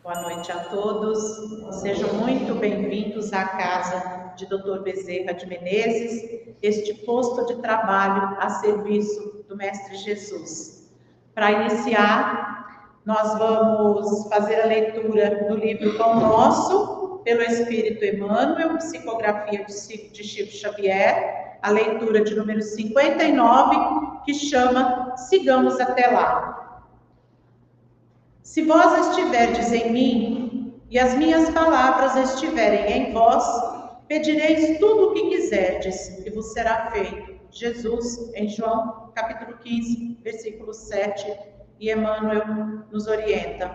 Boa noite a todos, sejam muito bem-vindos à casa de Dr. Bezerra de Menezes, este posto de trabalho a serviço do Mestre Jesus. Para iniciar, nós vamos fazer a leitura do livro Pão Nosso, pelo Espírito Emmanuel, psicografia de Chico Xavier, a leitura de número 59, que chama Sigamos até lá. Se vós estiverdes em mim, e as minhas palavras estiverem em vós, pedireis tudo o que quiserdes, e vos será feito. Jesus, em João, capítulo 15, versículo 7, e Emmanuel nos orienta.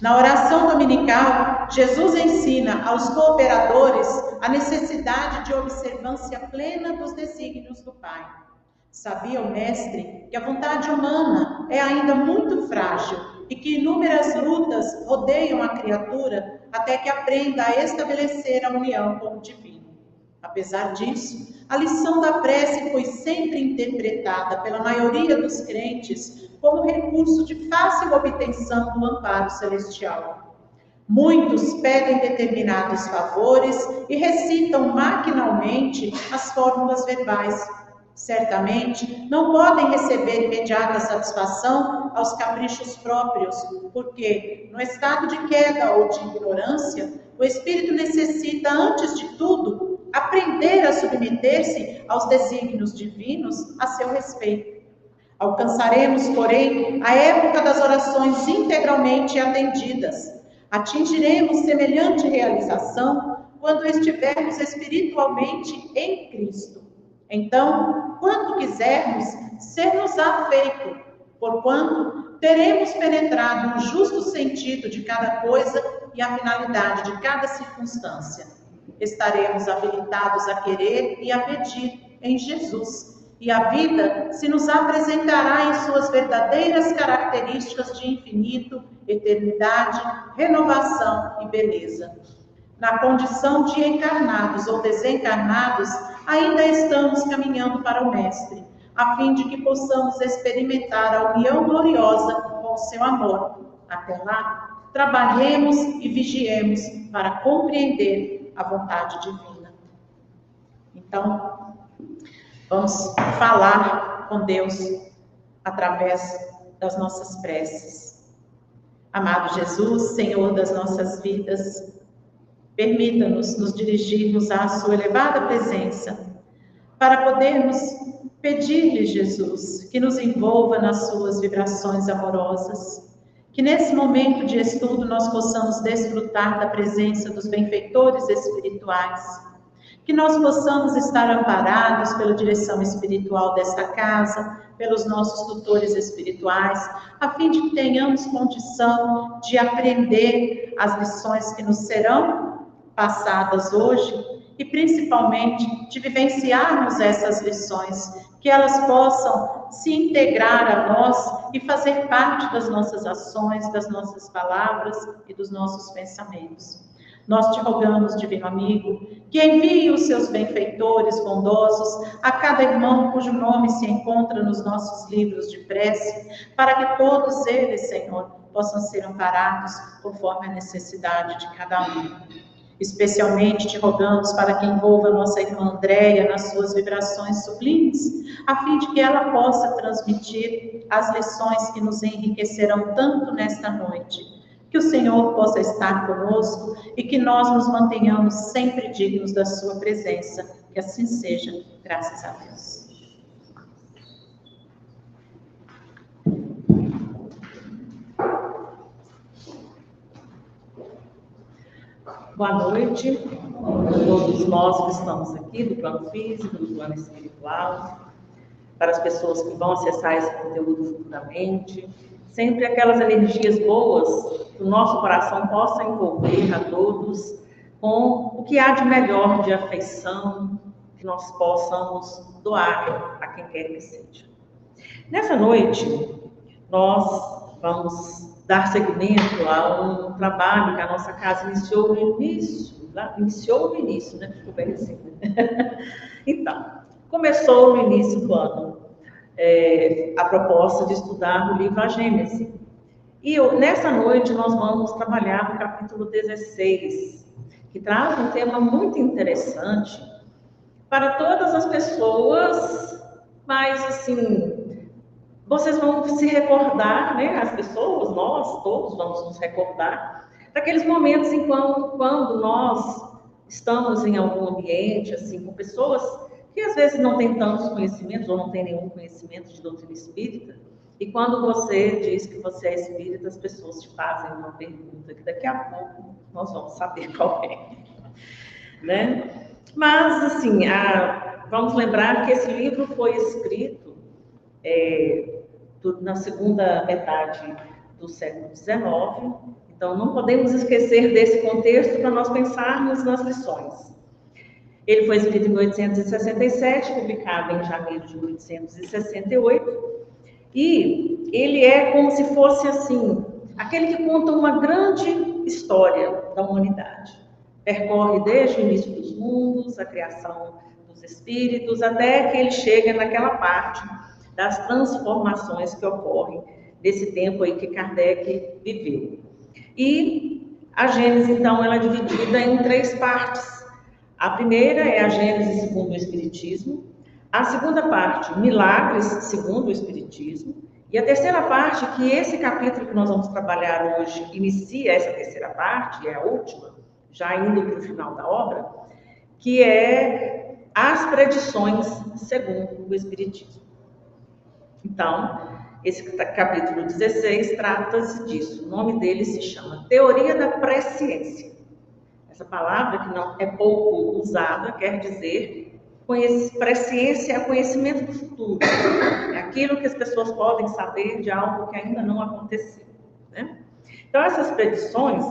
Na oração dominical, Jesus ensina aos cooperadores a necessidade de observância plena dos desígnios do Pai. Sabia o Mestre que a vontade humana é ainda muito frágil, e que inúmeras lutas rodeiam a criatura até que aprenda a estabelecer a união com o divino. Apesar disso, a lição da prece foi sempre interpretada pela maioria dos crentes como recurso de fácil obtenção do amparo celestial. Muitos pedem determinados favores e recitam maquinalmente as fórmulas verbais. Certamente, não podem receber imediata satisfação aos caprichos próprios, porque, no estado de queda ou de ignorância, o espírito necessita, antes de tudo, aprender a submeter-se aos desígnios divinos a seu respeito. Alcançaremos, porém, a época das orações integralmente atendidas. Atingiremos semelhante realização quando estivermos espiritualmente em Cristo. Então, quando quisermos, ser-nos-á feito, porquanto teremos penetrado no justo sentido de cada coisa e a finalidade de cada circunstância. Estaremos habilitados a querer e a pedir em Jesus, e a vida se nos apresentará em suas verdadeiras características de infinito, eternidade, renovação e beleza. Na condição de encarnados ou desencarnados, ainda estamos caminhando para o Mestre, a fim de que possamos experimentar a união gloriosa com o seu amor. Até lá, trabalhemos e vigiemos para compreender a vontade divina. Então, vamos falar com Deus através das nossas preces. Amado Jesus, Senhor das nossas vidas, permita-nos nos dirigirmos à sua elevada presença, para podermos pedir-lhe, Jesus, que nos envolva nas suas vibrações amorosas, que nesse momento de estudo nós possamos desfrutar da presença dos benfeitores espirituais, que nós possamos estar amparados pela direção espiritual desta casa, pelos nossos tutores espirituais, a fim de que tenhamos condição de aprender as lições que nos serão passadas hoje e principalmente de vivenciarmos essas lições, que elas possam se integrar a nós e fazer parte das nossas ações, das nossas palavras e dos nossos pensamentos. Nós te rogamos, divino amigo, que envie os seus benfeitores bondosos a cada irmão cujo nome se encontra nos nossos livros de prece, para que todos eles, Senhor, possam ser amparados conforme a necessidade de cada um. Especialmente te rogamos para que envolva nossa irmã Andréia nas suas vibrações sublimes, a fim de que ela possa transmitir as lições que nos enriquecerão tanto nesta noite. Que o Senhor possa estar conosco e que nós nos mantenhamos sempre dignos da sua presença. Que assim seja, graças a Deus. Boa noite a todos nós que estamos aqui, do plano físico, do plano espiritual, para as pessoas que vão acessar esse conteúdo futuramente. Sempre aquelas energias boas que o nosso coração possa envolver a todos com o que há de melhor de afeição, que nós possamos doar a quem quer que seja. Nessa noite, nós vamos dar seguimento a um trabalho que a nossa casa iniciou no início, né? Ficou bem assim, né? Então, começou no início do ano a proposta de estudar o livro A Gênese. E nessa noite nós vamos trabalhar no capítulo 16, que traz um tema muito interessante para todas as pessoas, mas assim, vocês vão se recordar, né? As pessoas, nós todos vamos nos recordar daqueles momentos em quando nós estamos em algum ambiente, assim, com pessoas que às vezes não têm tantos conhecimentos ou não têm nenhum conhecimento de doutrina espírita, e quando você diz que você é espírita, as pessoas te fazem uma pergunta que daqui a pouco nós vamos saber qual é, né? Mas, assim, vamos lembrar que esse livro foi escrito na segunda metade do século XIX, então não podemos esquecer desse contexto para nós pensarmos nas lições. Ele foi escrito em 1867, publicado em janeiro de 1868, e ele é como se fosse assim, aquele que conta uma grande história da humanidade. Percorre desde o início dos mundos, a criação dos espíritos, até que ele chega naquela parte das transformações que ocorrem nesse tempo aí que Kardec viveu. E a Gênese, então, ela é dividida em 3 partes. A primeira é a Gênese segundo o Espiritismo, a segunda parte, Milagres segundo o Espiritismo, e a terceira parte, que esse capítulo que nós vamos trabalhar hoje inicia essa terceira parte, é a última, já indo para o final da obra, que é as predições segundo o Espiritismo. Então, esse capítulo 16 trata-se disso. O nome dele se chama Teoria da Presciência. Essa palavra, que não é pouco usada, quer dizer presciência é conhecimento do futuro. É aquilo que as pessoas podem saber de algo que ainda não aconteceu, né? Então, essas predições,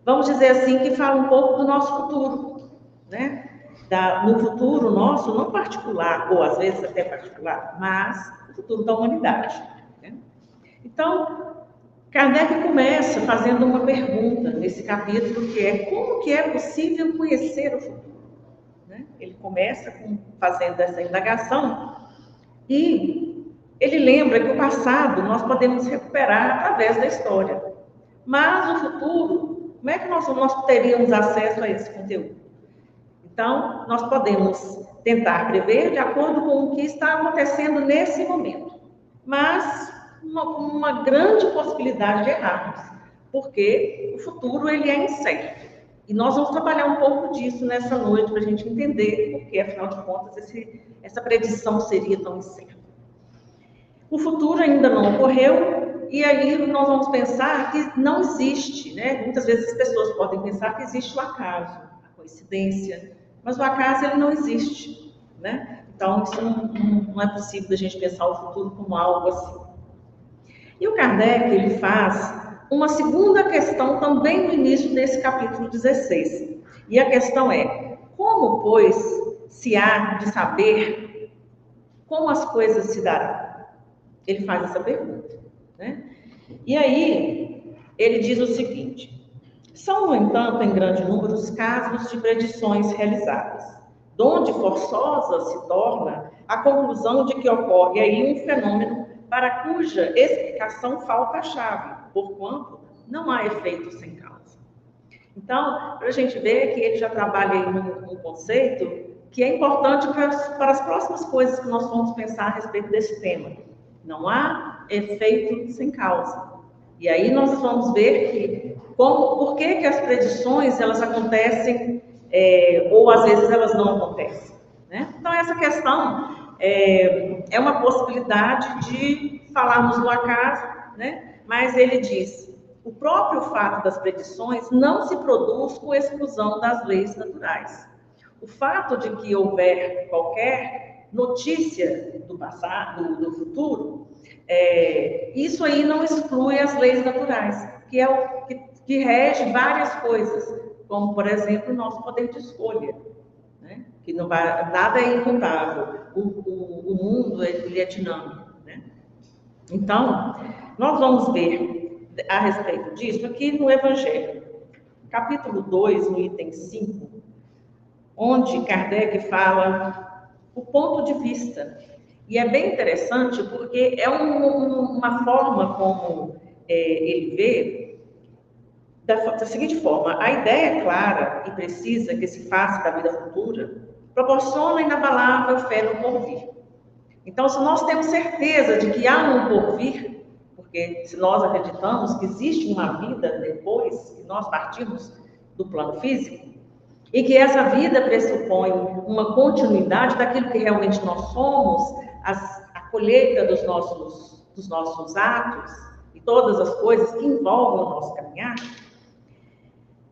vamos dizer assim, que falam um pouco do nosso futuro, né? No futuro nosso, não particular, ou às vezes até particular, mas o futuro da humanidade, né? Então, Kardec começa fazendo uma pergunta nesse capítulo, que é como que é possível conhecer o futuro, né? Ele começa fazendo essa indagação e ele lembra que o passado nós podemos recuperar através da história, mas o futuro, como é que nós teríamos acesso a esse conteúdo? Então, nós podemos tentar prever de acordo com o que está acontecendo nesse momento, mas uma grande possibilidade de errarmos, porque o futuro ele é incerto. E nós vamos trabalhar um pouco disso nessa noite para a gente entender porque, afinal de contas, essa predição seria tão incerta. O futuro ainda não ocorreu, e aí nós vamos pensar que não existe, né? Muitas vezes as pessoas podem pensar que existe o acaso, a coincidência, mas o acaso ele não existe, né? Então, isso não é possível a gente pensar o futuro como algo assim. E o Kardec, ele faz uma segunda questão também no início desse capítulo 16. E a questão é, como, pois, se há de saber como as coisas se darão? Ele faz essa pergunta, né? E aí, ele diz o seguinte: são, no entanto, em grande número os casos de predições realizadas, donde forçosa se torna a conclusão de que ocorre aí um fenômeno para cuja explicação falta a chave, porquanto não há efeito sem causa. Então, para a gente ver que ele já trabalha aí num conceito que é importante para as próximas coisas que nós vamos pensar a respeito desse tema. Não há efeito sem causa. E aí nós vamos ver que por que as predições elas acontecem ou às vezes elas não acontecem, né? Então essa questão é uma possibilidade de falarmos no acaso, né? Mas ele diz, o próprio fato das predições não se produz com exclusão das leis naturais. O fato de que houver qualquer notícia do passado, do futuro, isso aí não exclui as leis naturais, que é o que rege várias coisas, como, por exemplo, o nosso poder de escolha, né? Que não vai, nada é imutável, o mundo ele é dinâmico, né? Então, nós vamos ver a respeito disso aqui no Evangelho, capítulo 2, no item 5, onde Kardec fala o ponto de vista. E é bem interessante porque é uma forma como ele vê da seguinte forma: a ideia clara e precisa que se faça da vida futura proporciona inabalável fé no porvir. Então, se nós temos certeza de que há um porvir, porque se nós acreditamos que existe uma vida depois que nós partimos do plano físico, e que essa vida pressupõe uma continuidade daquilo que realmente nós somos, a colheita dos nossos atos e todas as coisas que envolvem o nosso caminhar.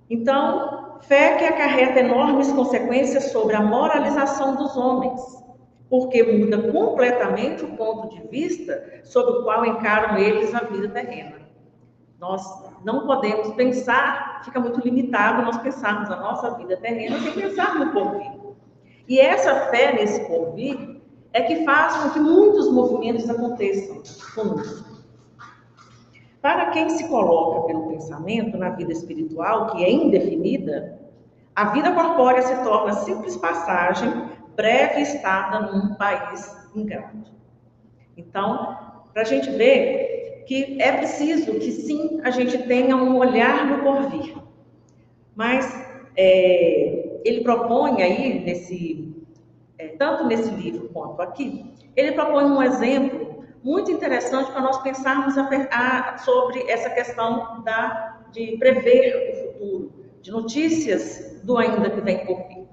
Então, fé que acarreta enormes consequências sobre a moralização dos homens, porque muda completamente o ponto de vista sobre o qual encaram eles a vida terrena. Nós não podemos pensar, fica muito limitado nós pensarmos a nossa vida terrena sem pensar no porvir. E essa fé nesse porvir é que faz com que muitos movimentos aconteçam conosco. Para quem se coloca pelo pensamento na vida espiritual, que é indefinida, a vida corpórea se torna simples passagem, breve estada num país ingrato. Então, para a gente ver que é preciso que sim, a gente tenha um olhar no porvir. Mas ele propõe aí, tanto nesse livro quanto aqui, ele propõe um exemplo muito interessante para nós pensarmos sobre essa questão de prever o futuro, de notícias do ainda que vem por vir.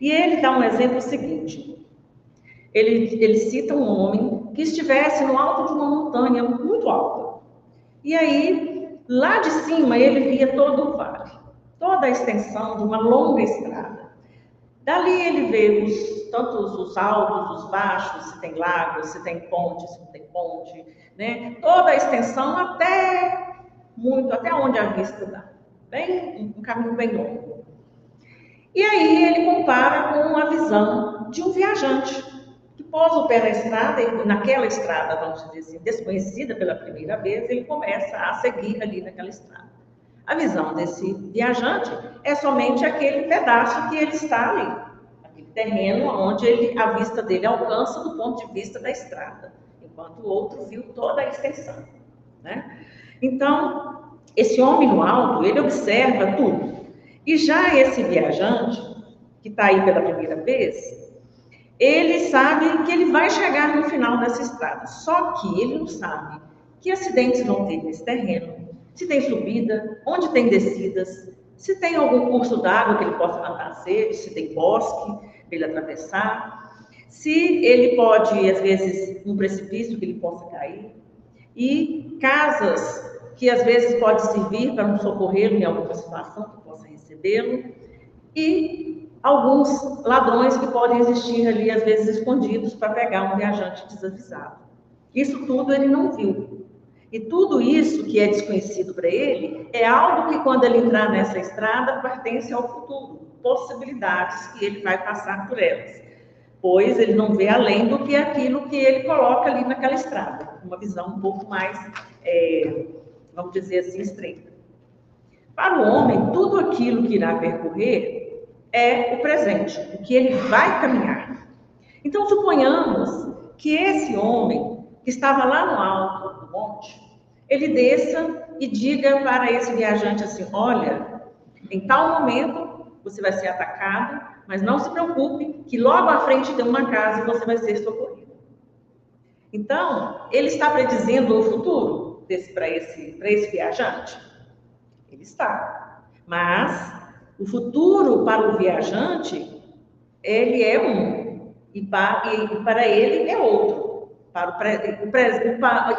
E ele dá um exemplo seguinte. Ele cita um homem que estivesse no alto de uma montanha muito alta. E aí, lá de cima, ele via todo o vale, toda a extensão de uma longa estrada. Dali ele vê tanto os altos, os baixos, se tem lagos, se tem ponte, se não tem ponte, né? Toda a extensão até onde a vista dá. Um caminho bem longo. E aí ele compara com a visão de um viajante que pousa o pé na estrada, e naquela estrada, vamos dizer assim, desconhecida pela primeira vez, ele começa a seguir ali naquela estrada. A visão desse viajante é somente aquele pedaço que ele está ali, aquele terreno onde a vista dele alcança do ponto de vista da estrada, enquanto o outro viu toda a extensão, né? Então, esse homem no alto, ele observa tudo. E já esse viajante, que está aí pela primeira vez, ele sabe que ele vai chegar no final dessa estrada, só que ele não sabe que acidentes vão ter nesse terreno, se tem subida, onde tem descidas, se tem algum curso d'água que ele possa matar a sede, se tem bosque para ele atravessar, se ele pode, às vezes, um precipício que ele possa cair, e casas que às vezes pode servir para um socorrê-lo em alguma situação que possa recebê-lo, e alguns ladrões que podem existir ali, às vezes escondidos, para pegar um viajante desavisado. Isso tudo ele não viu. E tudo isso que é desconhecido para ele é algo que, quando ele entrar nessa estrada, pertence ao futuro, possibilidades que ele vai passar por elas, pois ele não vê além do que aquilo que ele coloca ali naquela estrada, uma visão um pouco mais, vamos dizer assim, estreita. Para o homem, tudo aquilo que irá percorrer é o presente, o que ele vai caminhar. Então, suponhamos que esse homem, que estava lá no alto do monte, ele desça e diga para esse viajante assim: olha, em tal momento você vai ser atacado, mas não se preocupe que logo à frente tem uma casa e você vai ser socorrido. Então, ele está predizendo o futuro para esse viajante? Ele está. Mas o futuro para o viajante, ele é um, e para ele é outro.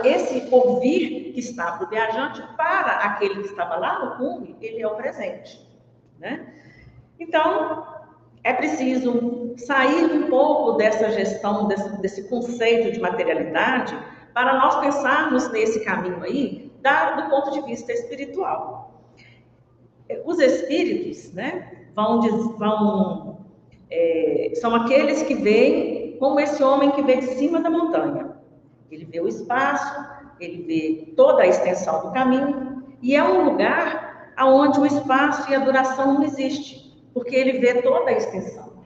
Esse porvir que está para o viajante, para aquele que estava lá no cume, ele é o presente, né? Então, é preciso sair um pouco dessa gestão, desse conceito de materialidade, para nós pensarmos nesse caminho aí, do ponto de vista espiritual. Os espíritos, né, são aqueles que veem como esse homem que vê de cima da montanha. Ele vê o espaço, ele vê toda a extensão do caminho, e é um lugar onde o espaço e a duração não existem, porque ele vê toda a extensão.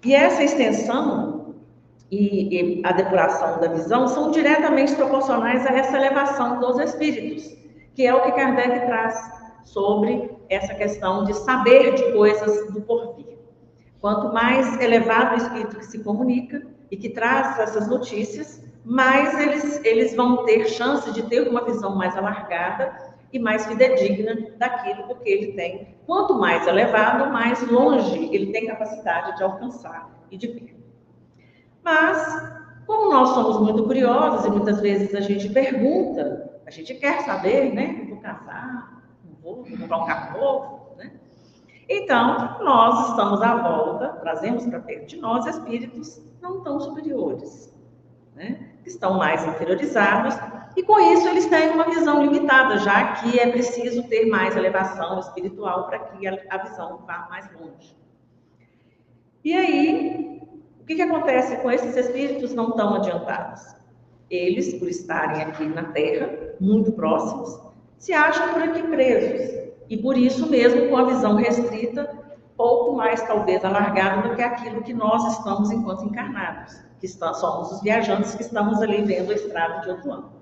E essa extensão e a depuração da visão são diretamente proporcionais a essa elevação dos espíritos, que é o que Kardec traz sobre essa questão de saber de coisas do porvir. Quanto mais elevado o espírito que se comunica e que traz essas notícias, mais eles vão ter chance de ter uma visão mais alargada e mais fidedigna daquilo, porque ele tem, quanto mais elevado, mais longe ele tem capacidade de alcançar e de ver. Mas, como nós somos muito curiosos e muitas vezes a gente pergunta, a gente quer saber, né? Eu vou casar, não vou comprar um carro novo, né? Então, nós estamos à volta, trazemos para perto de nós espíritos não tão superiores, né? Que estão mais inferiorizados, e com isso eles têm uma visão limitada, já que é preciso ter mais elevação espiritual para que a visão vá mais longe. E aí, o que acontece com esses espíritos não tão adiantados? Eles, por estarem aqui na Terra, muito próximos, se acham por aqui presos, e por isso mesmo com a visão restrita, pouco mais talvez alargada do que aquilo que nós estamos enquanto encarnados, que somos os viajantes que estamos ali vendo a estrada de outro ano.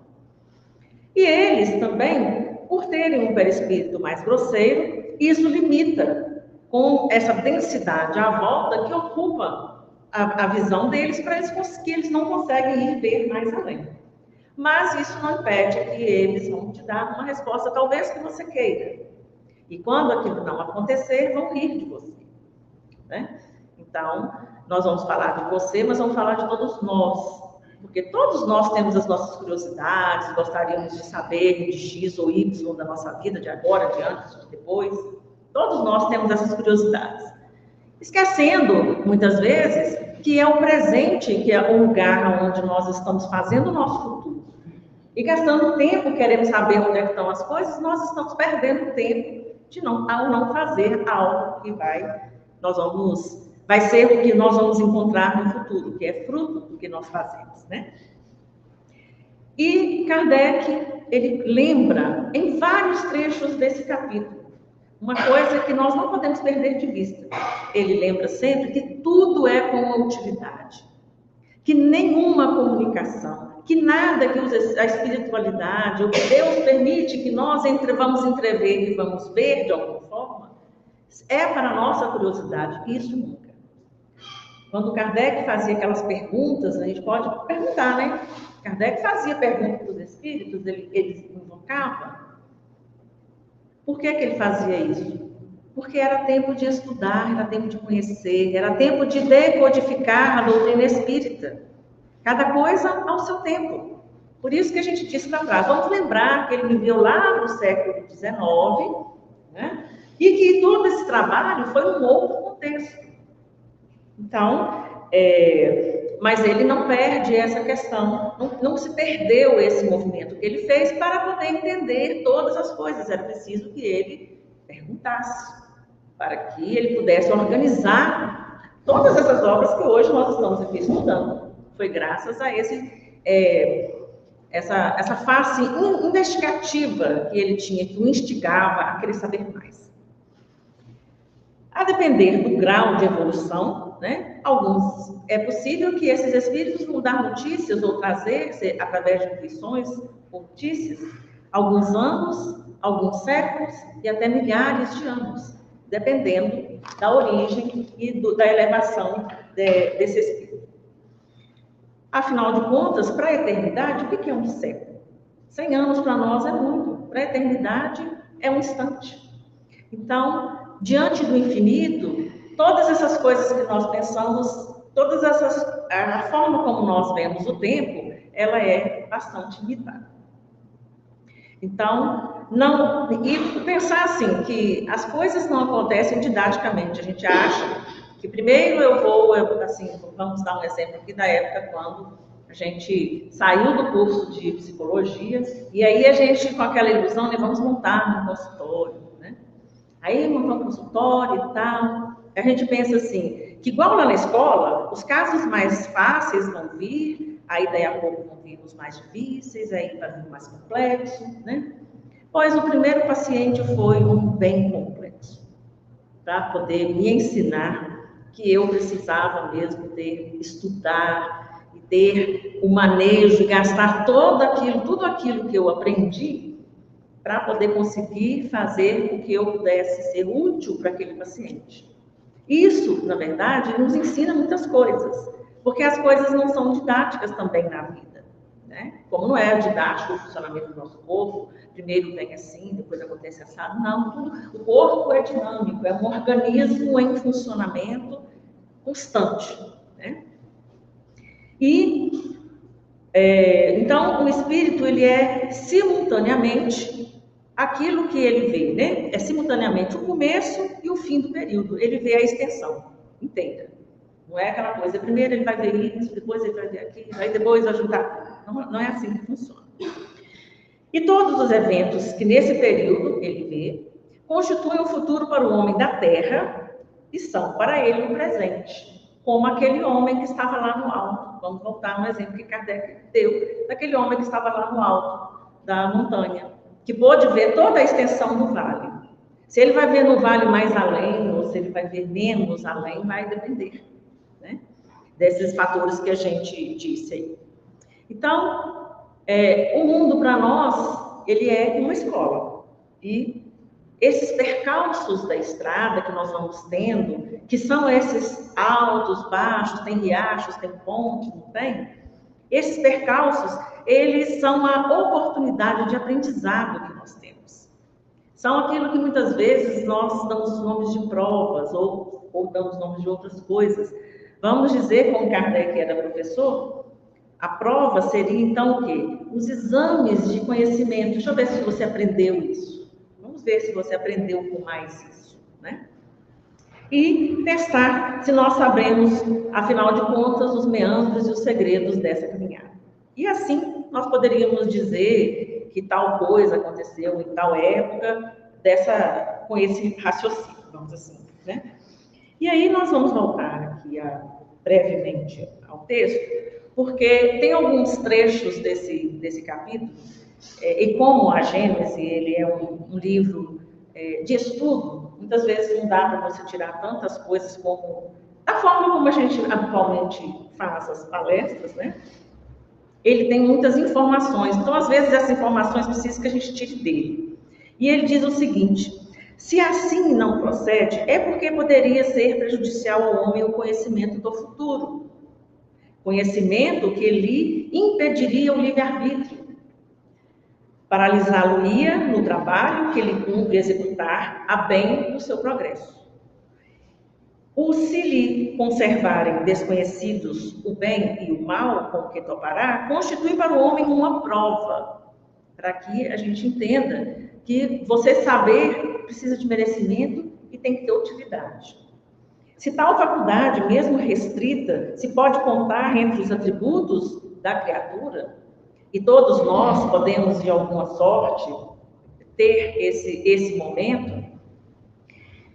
E eles também, por terem um perispírito mais grosseiro, isso limita com essa densidade à volta que ocupa a visão deles, para que eles não conseguem ir ver mais além. Mas isso não impede que eles vão te dar uma resposta, talvez que você queira. E quando aquilo não acontecer, vão rir de você, né? Então, nós vamos falar de você, mas vamos falar de todos nós. Porque todos nós temos as nossas curiosidades, gostaríamos de saber de X ou Y da nossa vida, de agora, de antes, de depois. Todos nós temos essas curiosidades. Esquecendo, muitas vezes, que é o presente, que é o lugar onde nós estamos fazendo o nosso futuro. E gastando tempo querendo saber onde é que estão as coisas, nós estamos perdendo tempo ao não fazer algo que vai ser o que nós vamos encontrar no futuro, que é fruto do que nós fazemos, né? E Kardec, ele lembra em vários trechos desse capítulo uma coisa que nós não podemos perder de vista. Ele lembra sempre que tudo é com uma utilidade, que nenhuma comunicação, que nada que a espiritualidade, ou que Deus permite que nós vamos entrever e vamos ver de alguma forma, é para a nossa curiosidade. Isso nunca. Quando Kardec fazia aquelas perguntas, a gente pode perguntar, né? Kardec fazia perguntas para os espíritos, ele invocava. Por que ele fazia isso? Porque era tempo de estudar, era tempo de conhecer, era tempo de decodificar a doutrina espírita. Cada coisa ao seu tempo. Por isso que a gente disse lá atrás, vamos lembrar que ele viveu lá no século XIX, né? E que todo esse trabalho foi um outro contexto. Então, mas ele não perde essa questão, não se perdeu esse movimento que ele fez para poder entender todas as coisas. Era preciso que ele perguntasse, para que ele pudesse organizar todas essas obras que hoje nós estamos aqui estudando. Foi graças a essa face investigativa que ele tinha, que o instigava a querer saber mais. A depender do grau de evolução, né, é possível que esses espíritos vão dar notícias ou trazer, através de intuições, notícias, alguns anos, alguns séculos e até milhares de anos, dependendo da origem e da elevação desse espírito. Afinal de contas, para a eternidade, o que é um século? 100 anos para nós é muito, para a eternidade é um instante. Então, diante do infinito, todas essas coisas que nós pensamos, a forma como nós vemos o tempo, ela é bastante limitada. Então, e pensar assim, que as coisas não acontecem didaticamente. A gente acha que primeiro vamos dar um exemplo aqui da época quando a gente saiu do curso de psicologia, e aí a gente, com aquela ilusão, né, vamos montar um consultório, né? Aí montar um consultório e tal. A gente pensa assim, que igual lá na escola, os casos mais fáceis vão vir, aí daí a pouco vão vir os mais difíceis, aí vai vir o mais complexo, né? Pois o primeiro paciente foi um bem complexo, para poder me ensinar que eu precisava mesmo estudar e ter o manejo, gastar tudo aquilo que eu aprendi para poder conseguir fazer com que eu pudesse ser útil para aquele paciente. Isso, na verdade, nos ensina muitas coisas, porque as coisas não são didáticas também na vida, né? Como não é didático o funcionamento do nosso corpo, primeiro vem assim, depois acontece assado, não, o corpo é dinâmico, é um organismo em funcionamento constante, né? E, então, o espírito, ele é simultaneamente aquilo que ele vê, né? É simultaneamente o começo e o fim do período. Ele vê a extensão inteira. Não é aquela coisa, primeiro ele vai ver isso, depois ele vai ver aquilo, aí depois vai juntar. Não é assim que funciona. E todos os eventos que nesse período ele vê, constituem o futuro para o homem da Terra e são para ele o presente. Como aquele homem que estava lá no alto. Vamos voltar no exemplo que Kardec deu, daquele homem que estava lá no alto da montanha, que pôde ver toda a extensão do vale. Se ele vai ver no vale mais além, ou se ele vai ver menos além, vai depender, né, desses fatores que a gente disse aí. Então, o mundo para nós, ele é uma escola. E esses percalços da estrada que nós vamos tendo, que são esses altos, baixos, tem riachos, tem pontes, não tem? Esses percalços, eles são a oportunidade de aprendizado que nós temos. São aquilo que muitas vezes nós damos nomes de provas ou damos nomes de outras coisas. Vamos dizer, como Kardec era professor, a prova seria então o quê? Os exames de conhecimento. Deixa eu ver se você aprendeu isso. Vamos ver se você aprendeu com mais isso, né? E testar se nós sabemos, afinal de contas, os meandros e os segredos dessa caminhada. E assim, nós poderíamos dizer que tal coisa aconteceu em tal época, com esse raciocínio, vamos assim, né? E aí nós vamos voltar aqui brevemente ao texto, porque tem alguns trechos desse capítulo, e como a Gênese, ele é um livro de estudo, muitas vezes não dá para você tirar tantas coisas como da forma como a gente atualmente faz as palestras, né? Ele tem muitas informações, então às vezes essas informações precisam que a gente tire dele. E ele diz o seguinte: se assim não procede, é porque poderia ser prejudicial ao homem o conhecimento do futuro. Conhecimento que lhe impediria o livre-arbítrio. Paralisá-lo-ia no trabalho que lhe cumpre executar a bem do seu progresso. Se lhe conservarem desconhecidos o bem e o mal com que topará, constitui para o homem uma prova, para que a gente entenda que você saber precisa de merecimento e tem que ter utilidade. Se tal faculdade, mesmo restrita, se pode contar entre os atributos da criatura, e todos nós podemos, de alguma sorte, ter esse momento,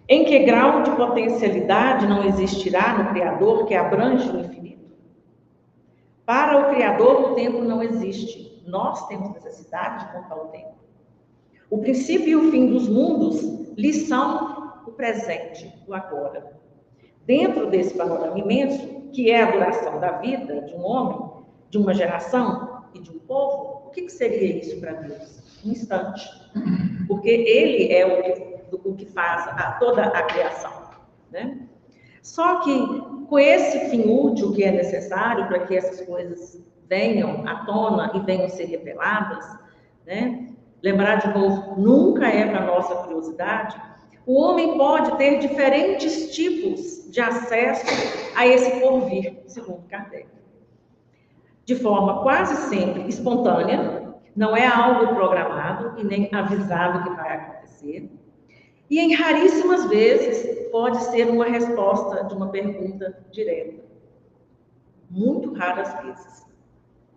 em que grau de potencialidade não existirá no Criador que abrange o infinito? Para o Criador, o tempo não existe. Nós temos necessidade de contar o tempo. O princípio e o fim dos mundos lhe são o presente, o agora. Dentro desse panorama imenso, que é a duração da vida de um homem, de uma geração e de um povo, o que seria isso para Deus? Um instante. Porque Ele é o que faz toda a criação, né? Só que com esse fim útil que é necessário para que essas coisas venham à tona e venham ser reveladas, né? Lembrar de novo, nunca é para nossa curiosidade. O homem pode ter diferentes tipos de acesso a esse porvir, segundo Kardec. De forma quase sempre espontânea, não é algo programado e nem avisado que vai acontecer. E em raríssimas vezes pode ser uma resposta de uma pergunta direta. Muito raras vezes.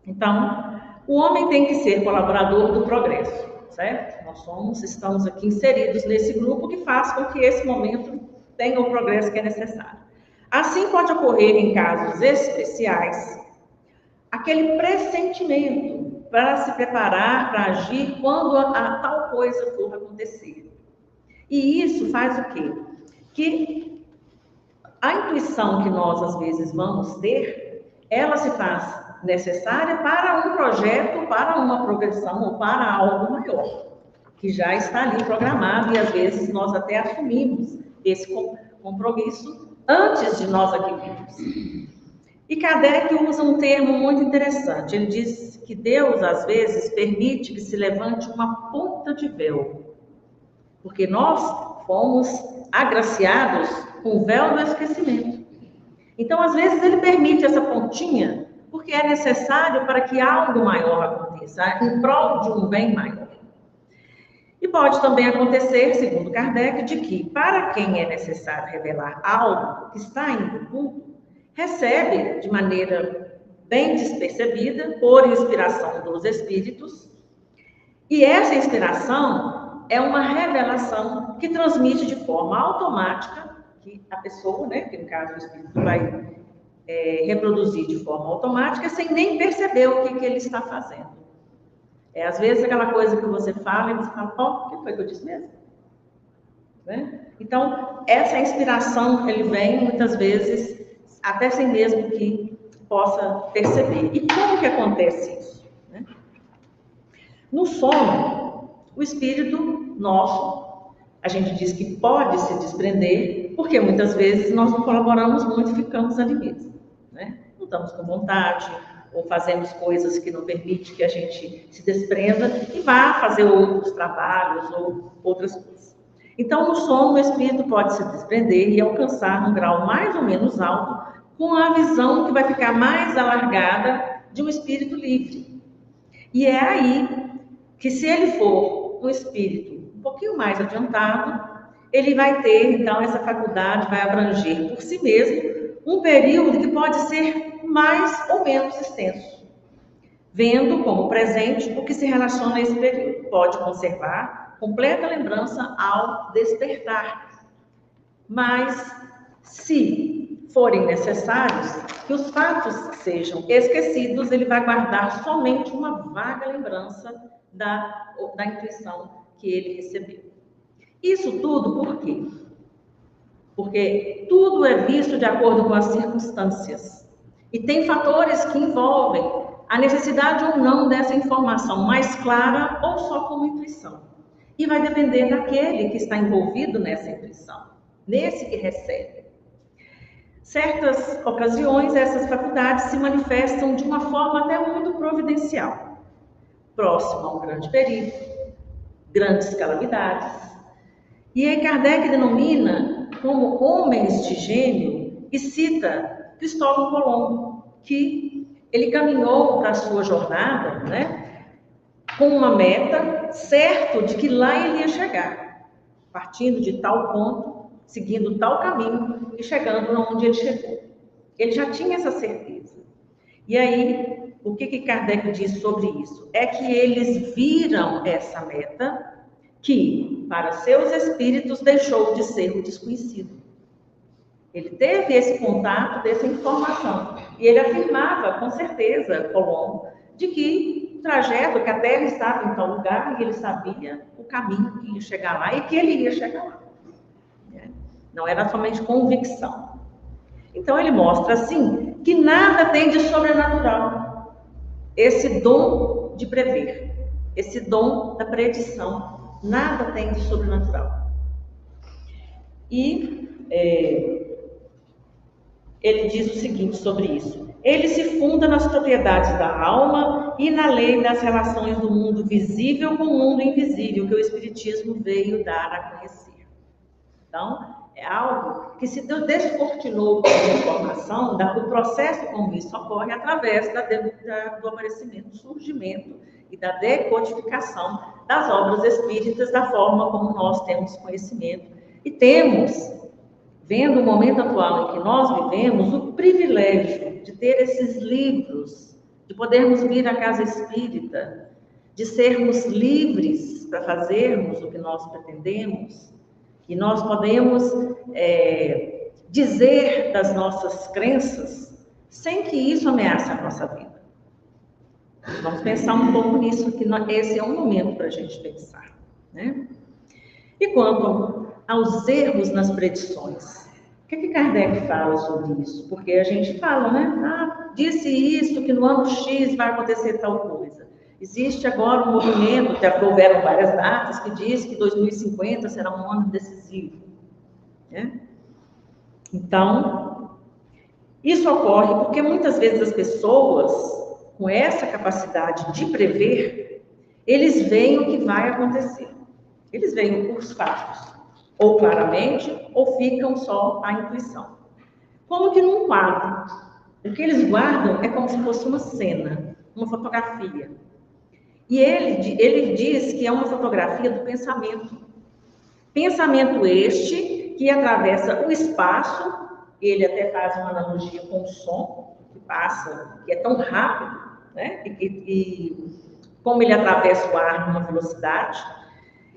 Então, o homem tem que ser colaborador do progresso, certo? Nós estamos aqui inseridos nesse grupo que faz com que esse momento tenha o progresso que é necessário. Assim pode ocorrer em casos especiais aquele pressentimento para se preparar para agir quando a tal coisa for acontecer. E isso faz o quê? Que a intuição que nós, às vezes, vamos ter ela se faz necessária para um projeto, para uma progressão ou para algo maior, que já está ali programado e às vezes nós até assumimos esse compromisso antes de nós aqui virmos. E Kardec usa um termo muito interessante. Ele diz que Deus, às vezes, permite que se levante uma ponta de véu, porque nós fomos agraciados com o véu do esquecimento. Então, às vezes, ele permite essa pontinha, porque é necessário para que algo maior aconteça, em prol de um bem maior. E pode também acontecer, segundo Kardec, de que, para quem é necessário revelar algo que está indo oculto, recebe de maneira bem despercebida, por inspiração dos espíritos, e essa inspiração é uma revelação que transmite de forma automática, que a pessoa, né, que no caso o espírito vai reproduzir de forma automática, sem nem perceber o que ele está fazendo. Às vezes aquela coisa que você fala e você fala, o que foi que eu disse mesmo? Né? Então, essa inspiração, ele vem muitas vezes, até sem mesmo que possa perceber. E como que acontece isso? Né? No sono, o espírito nosso, a gente diz que pode se desprender, porque muitas vezes nós não colaboramos muito e ficamos ali mesmo. Né? Não estamos com vontade, ou fazemos coisas que não permitem que a gente se desprenda e vá fazer outros trabalhos ou outras coisas. Então, no sono, o espírito pode se desprender e alcançar um grau mais ou menos alto, com a visão que vai ficar mais alargada de um espírito livre. E é aí que, se ele for um espírito um pouquinho mais adiantado, ele vai ter, então, essa faculdade vai abranger por si mesmo um período que pode ser mais ou menos extenso, vendo como presente o que se relaciona a esse período. Pode conservar completa lembrança ao despertar. Mas, se forem necessários que os fatos sejam esquecidos, ele vai guardar somente uma vaga lembrança da intuição que ele recebeu. Isso tudo por quê? Porque tudo é visto de acordo com as circunstâncias. E tem fatores que envolvem a necessidade ou não dessa informação mais clara ou só como intuição. E vai depender daquele que está envolvido nessa intuição, nesse que recebe. Certas ocasiões, essas faculdades se manifestam de uma forma até muito providencial, próximo a um grande perigo, grandes calamidades. E aí Kardec denomina como homens de gênio e cita Cristóvão Colombo, que ele caminhou para a sua jornada, né, com uma meta, certo de que lá ele ia chegar, partindo de tal ponto, seguindo tal caminho e chegando onde ele chegou. Ele já tinha essa certeza. E aí, o que Kardec diz sobre isso? É que eles viram essa meta que, para seus espíritos, deixou de ser o desconhecido. Ele teve esse contato dessa informação. E ele afirmava, com certeza, Colombo, de que o trajeto, que a Terra estava em tal lugar, e ele sabia o caminho que ia chegar lá e que ele ia chegar lá. Não era somente convicção. Então, ele mostra, assim, que nada tem de sobrenatural. Esse dom de prever, esse dom da predição, nada tem de sobrenatural. E ele diz o seguinte sobre isso: ele se funda nas propriedades da alma e na lei das relações do mundo visível com o mundo invisível, que o Espiritismo veio dar a conhecer. Então, é algo que se descortinou com a informação, o processo como isso ocorre através do aparecimento, do surgimento e da decodificação das obras espíritas, da forma como nós temos conhecimento. E temos, vendo o momento atual em que nós vivemos, o privilégio de ter esses livros, de podermos vir à casa espírita, de sermos livres para fazermos o que nós pretendemos, e nós podemos dizer das nossas crenças sem que isso ameace a nossa vida. Vamos pensar um pouco nisso, que esse é um momento para a gente pensar, né? E quanto aos erros nas predições, que Kardec fala sobre isso? Porque a gente fala, né? Ah, disse isso, que no ano X vai acontecer tal coisa. Existe agora um movimento, que houveram várias datas, que diz que 2050 será um ano decisivo, né? Então, isso ocorre porque muitas vezes as pessoas, com essa capacidade de prever, eles veem o que vai acontecer. Eles veem os fatos, ou claramente, ou ficam só à intuição. Como que num quadro, o que eles guardam é como se fosse uma cena, uma fotografia. E ele diz que é uma fotografia do pensamento. Pensamento este que atravessa o espaço, ele até faz uma analogia com o som que passa, que é tão rápido, né? E como ele atravessa o ar numa velocidade.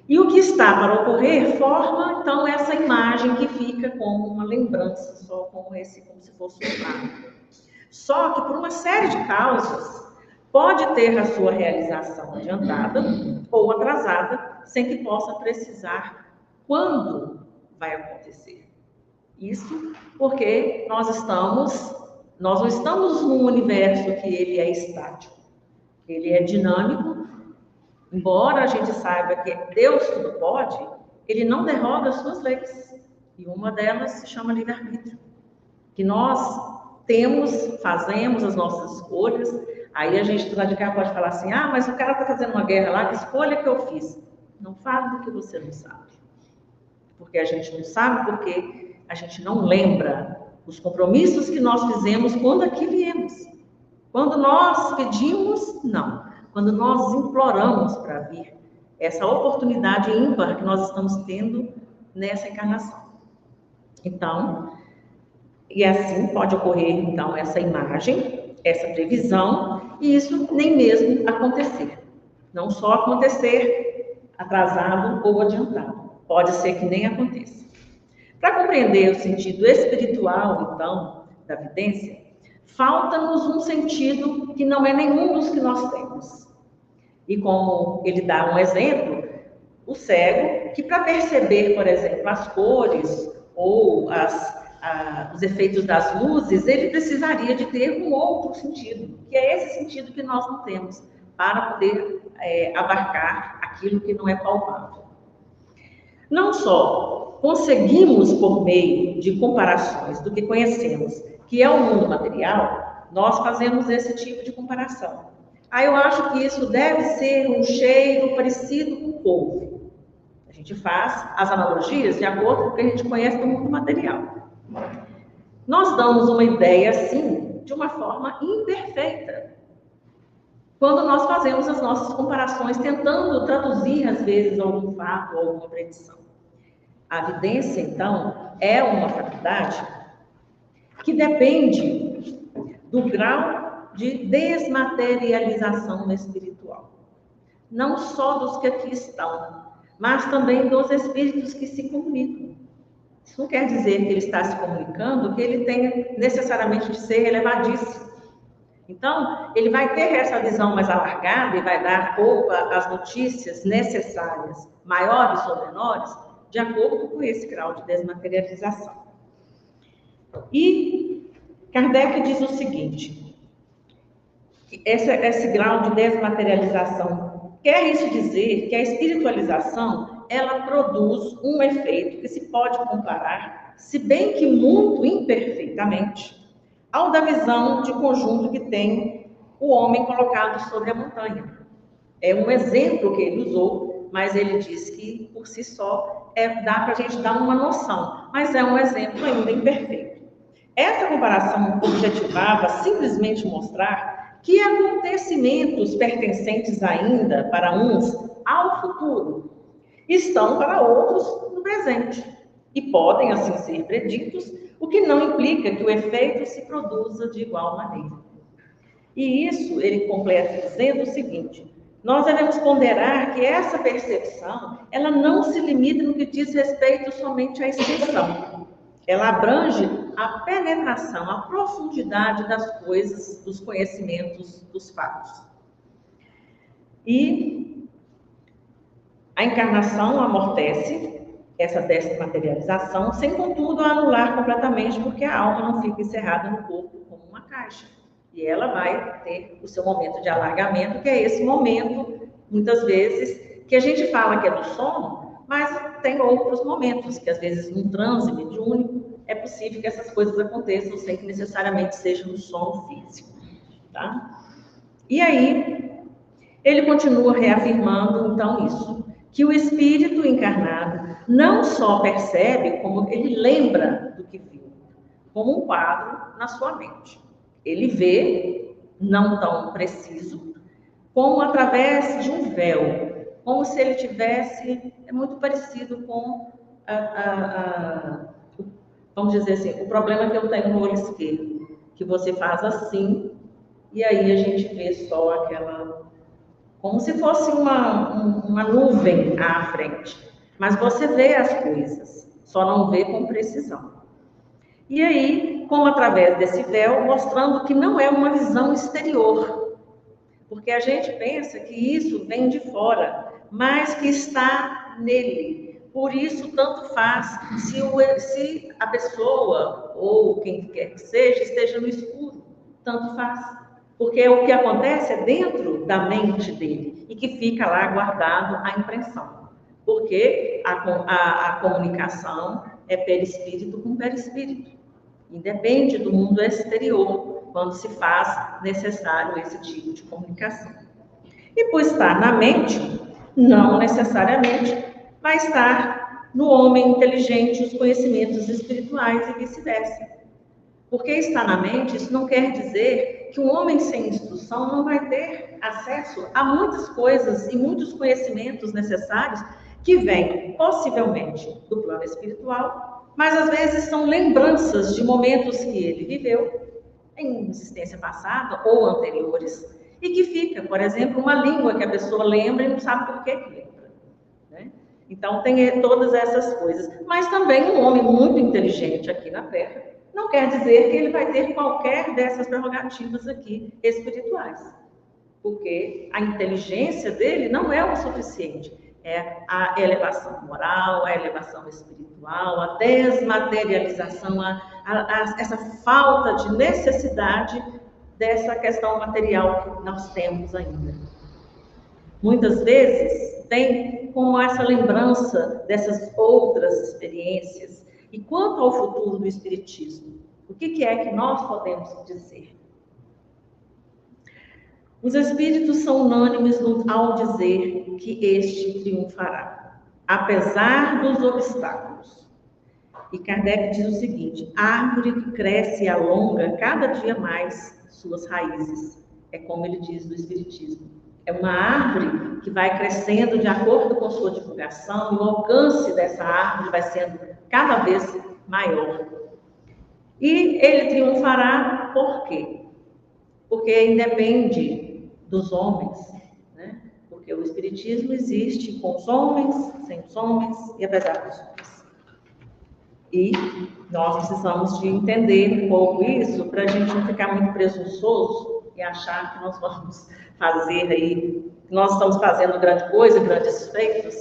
E o que está para ocorrer forma, então, essa imagem que fica como uma lembrança, só como se fosse um quadro. Só que por uma série de causas, pode ter a sua realização adiantada ou atrasada, sem que possa precisar quando vai acontecer. Isso porque nós não estamos num universo que ele é estático, ele é dinâmico. Embora a gente saiba que Deus tudo pode, ele não derroga as suas leis. E uma delas se chama livre-arbítrio. Que nós fazemos as nossas escolhas. Aí a gente do lado de cá pode falar assim, ah, mas o cara está fazendo uma guerra lá, que escolha que eu fiz? Não fale do que você não sabe. Porque a gente não sabe porque a gente não lembra os compromissos que nós fizemos quando aqui viemos. Quando nós pedimos, não. Quando nós imploramos para vir, essa oportunidade ímpar que nós estamos tendo nessa encarnação. Então, e assim pode ocorrer, então, essa imagem, essa previsão, e isso nem mesmo acontecer. Não só acontecer atrasado ou adiantado. Pode ser que nem aconteça. Para compreender o sentido espiritual, então, da vidência, falta-nos um sentido que não é nenhum dos que nós temos. E como ele dá um exemplo, o cego, que para perceber, por exemplo, as cores ou os efeitos das luzes, ele precisaria de ter um outro sentido, que é esse sentido que nós não temos, para poder abarcar aquilo que não é palpável. Não só conseguimos, por meio de comparações do que conhecemos, que é o mundo material, nós fazemos esse tipo de comparação. Aí eu acho que isso deve ser um cheiro parecido com couve. A gente faz as analogias de acordo com o que a gente conhece do mundo material. Nós damos uma ideia, assim, de uma forma imperfeita, quando nós fazemos as nossas comparações, tentando traduzir, às vezes, algum fato ou alguma predição. A vidência, então, é uma faculdade que depende do grau de desmaterialização espiritual. Não só dos que aqui estão, mas também dos espíritos que se comunicam. Isso não quer dizer que ele está se comunicando, que ele tenha necessariamente de ser elevadíssimo. Então, ele vai ter essa visão mais alargada e vai dar as notícias necessárias, maiores ou menores, de acordo com esse grau de desmaterialização. E Kardec diz o seguinte, que esse grau de desmaterialização, quer isso dizer que a espiritualização, ela produz um efeito que se pode comparar, se bem que muito imperfeitamente, ao da visão de conjunto que tem o homem colocado sobre a montanha. É um exemplo que ele usou, mas ele diz que, por si só, dá para a gente dar uma noção, mas é um exemplo ainda imperfeito. Essa comparação objetivava simplesmente mostrar que acontecimentos pertencentes ainda, para uns, ao futuro, estão para outros no presente, e podem, assim, ser preditos, o que não implica que o efeito se produza de igual maneira. E isso, ele completa dizendo o seguinte, nós devemos ponderar que essa percepção, ela não se limita no que diz respeito somente à extensão. Ela abrange a penetração, a profundidade das coisas, dos conhecimentos, dos fatos. E a encarnação amortece, essa desmaterialização, sem, contudo, anular completamente, porque a alma não fica encerrada no corpo como uma caixa. E ela vai ter o seu momento de alargamento, que é esse momento, muitas vezes, que a gente fala que é do sono, mas tem outros momentos, que às vezes num transe mediúnico é possível que essas coisas aconteçam sem que necessariamente seja no sono físico. Tá? E aí, ele continua reafirmando, então, isso, que o espírito encarnado não só percebe, como ele lembra do que viu, como um quadro na sua mente. Ele vê, não tão preciso, como através de um véu, como se ele tivesse, é muito parecido com, vamos dizer assim, o problema que eu tenho no olho esquerdo, que você faz assim, e aí a gente vê só aquela, como se fosse uma nuvem à frente, mas você vê as coisas, só não vê com precisão. E aí, como através desse véu, mostrando que não é uma visão exterior, porque a gente pensa que isso vem de fora, mas que está nele. Por isso, tanto faz se a pessoa, ou quem quer que seja, esteja no escuro, tanto faz. Porque o que acontece é dentro da mente dele, e que fica lá guardado a impressão. Porque a comunicação é perispírito com perispírito. Independe do mundo exterior, quando se faz necessário esse tipo de comunicação. E por estar na mente, não necessariamente vai estar no homem inteligente os conhecimentos espirituais e vice-versa. Porque está na mente, isso não quer dizer que um homem sem instrução não vai ter acesso a muitas coisas e muitos conhecimentos necessários que vêm, possivelmente, do plano espiritual, mas às vezes são lembranças de momentos que ele viveu em existência passada ou anteriores, e que fica, por exemplo, uma língua que a pessoa lembra e não sabe por que lembra, né? Então tem todas essas coisas. Mas também um homem muito inteligente aqui na Terra não quer dizer que ele vai ter qualquer dessas prerrogativas aqui espirituais, porque a inteligência dele não é o suficiente. É a elevação moral, a elevação espiritual, a desmaterialização, essa falta de necessidade dessa questão material que nós temos ainda. Muitas vezes tem como essa lembrança dessas outras experiências. E quanto ao futuro do Espiritismo, o que é que nós podemos dizer? Os espíritos são unânimes ao dizer que este triunfará, apesar dos obstáculos. E Kardec diz o seguinte: árvore que cresce e alonga cada dia mais suas raízes. É como ele diz do Espiritismo. É uma árvore que vai crescendo de acordo com sua divulgação, e o alcance dessa árvore vai sendo cada vez maior. E ele triunfará por quê? Porque independe dos homens, né? Porque o Espiritismo existe com os homens, sem os homens e apesar dos homens. E nós precisamos de entender um pouco isso para a gente não ficar muito presunçoso e achar que nós vamos fazer aí, nós estamos fazendo grande coisa, grandes feitos,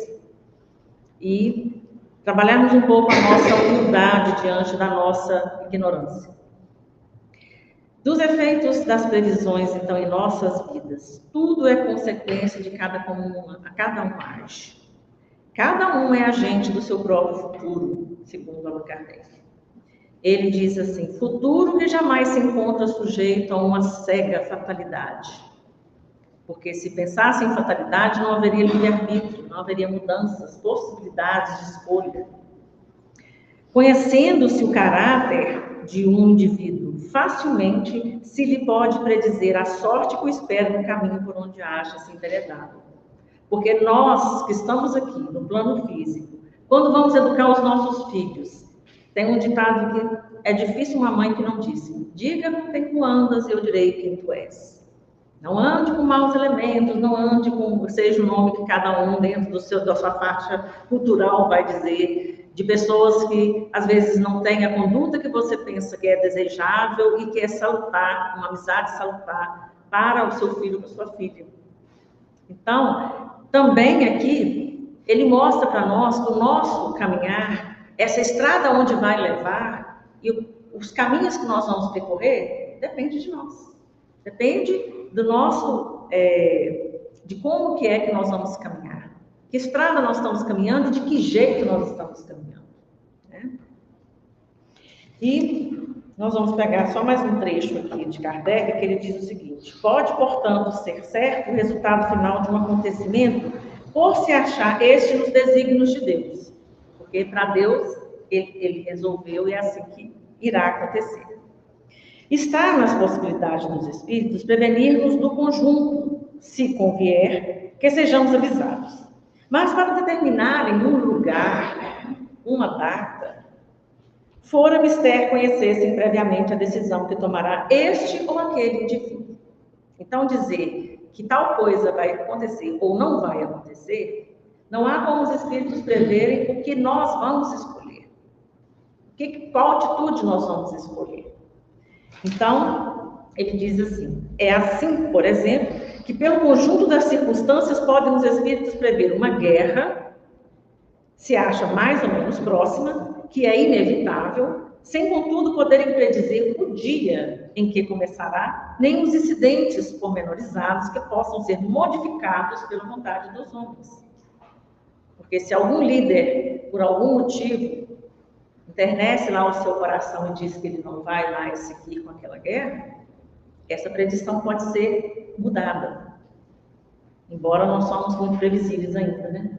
e trabalharmos um pouco a nossa humildade diante da nossa ignorância. Dos efeitos das previsões, então, em nossas vidas, tudo é consequência de cada um age. Cada um é agente do seu próprio futuro, segundo Allan Kardec. Ele diz assim: futuro que jamais se encontra sujeito a uma cega fatalidade. Porque se pensasse em fatalidade, não haveria livre-arbítrio, não haveria mudanças, possibilidades de escolha. Conhecendo-se o caráter de um indivíduo, facilmente se lhe pode predizer a sorte que o espera no caminho por onde acha-se enveredado. Porque nós que estamos aqui no plano físico, quando vamos educar os nossos filhos, tem um ditado que é difícil uma mãe que não disse: diga com quem tu andas e eu direi quem tu és. Não ande com maus elementos, não ande com, seja o nome que cada um dentro da sua faixa cultural vai dizer, de pessoas que às vezes não têm a conduta que você pensa que é desejável e que é salutar, uma amizade salutar para o seu filho ou sua filha. Então, também aqui ele mostra para nós que o nosso caminhar, essa estrada onde vai levar, e os caminhos que nós vamos percorrer, depende de nós. Depende do nosso, de como que é que nós vamos caminhar. Que estrada nós estamos caminhando e de que jeito nós estamos caminhando. Né? E nós vamos pegar só mais um trecho aqui de Kardec, que ele diz o seguinte: pode, portanto, ser certo o resultado final de um acontecimento por se achar este nos desígnios de Deus. Porque para Deus, ele resolveu e é assim que irá acontecer. Está nas possibilidades dos espíritos prevenir-nos do conjunto, se convier, que sejamos avisados. Mas para determinarem um lugar, uma data, fora mister conhecessem previamente a decisão que tomará este ou aquele indivíduo. Então, dizer que tal coisa vai acontecer ou não vai acontecer, não há como os espíritos preverem o que nós vamos escolher. Qual atitude nós vamos escolher? Então, ele diz assim: é assim, por exemplo, que pelo conjunto das circunstâncias podem os espíritos prever uma guerra, se acha mais ou menos próxima, que é inevitável, sem contudo poderem predizer o dia em que começará, nem os incidentes pormenorizados que possam ser modificados pela vontade dos homens. Porque se algum líder, por algum motivo, enternece lá o seu coração e diz que ele não vai mais seguir com aquela guerra, essa predição pode ser mudada. Embora não somos muito previsíveis ainda, né?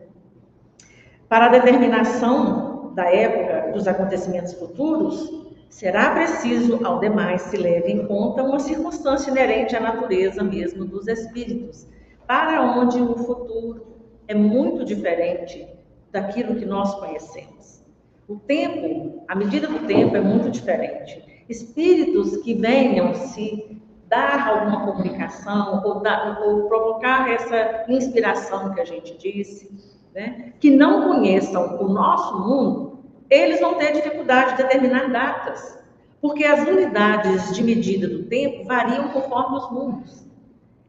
Para a determinação da época dos acontecimentos futuros, será preciso, ao demais, se leve em conta uma circunstância inerente à natureza mesmo dos espíritos, para onde o futuro é muito diferente daquilo que nós conhecemos. O tempo, a medida do tempo é muito diferente. Espíritos que venham se dar alguma comunicação ou provocar essa inspiração que a gente disse, né, que não conheçam o nosso mundo, eles vão ter dificuldade de determinar datas, porque as unidades de medida do tempo variam conforme os mundos.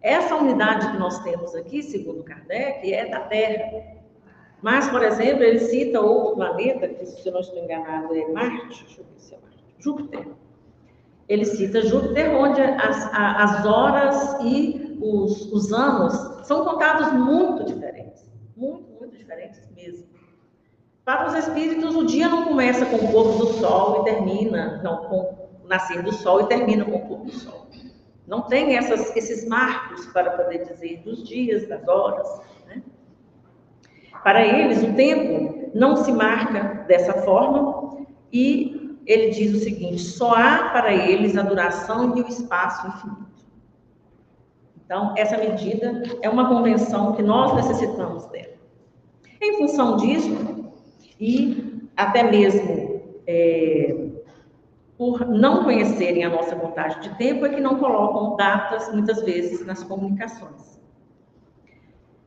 Essa unidade que nós temos aqui, segundo Kardec, é da Terra. Mas, por exemplo, ele cita outro planeta, que, se eu não estou enganado, é Marte, deixa eu ver se é Marte, Júpiter. Ele cita Júpiter, onde as horas e os anos são contados muito diferentes. Muito diferentes mesmo. Para os espíritos, o dia não começa com o pôr do sol e termina, não, com o nascer do sol e termina com o pôr do sol. Não tem esses marcos para poder dizer dos dias, das horas, né? Para eles, o tempo não se marca dessa forma e ele diz o seguinte: só há para eles a duração e o espaço infinito. Então, essa medida é uma convenção que nós necessitamos dela. Em função disso, e até mesmo por não conhecerem a nossa contagem de tempo, é que não colocam datas, muitas vezes, nas comunicações.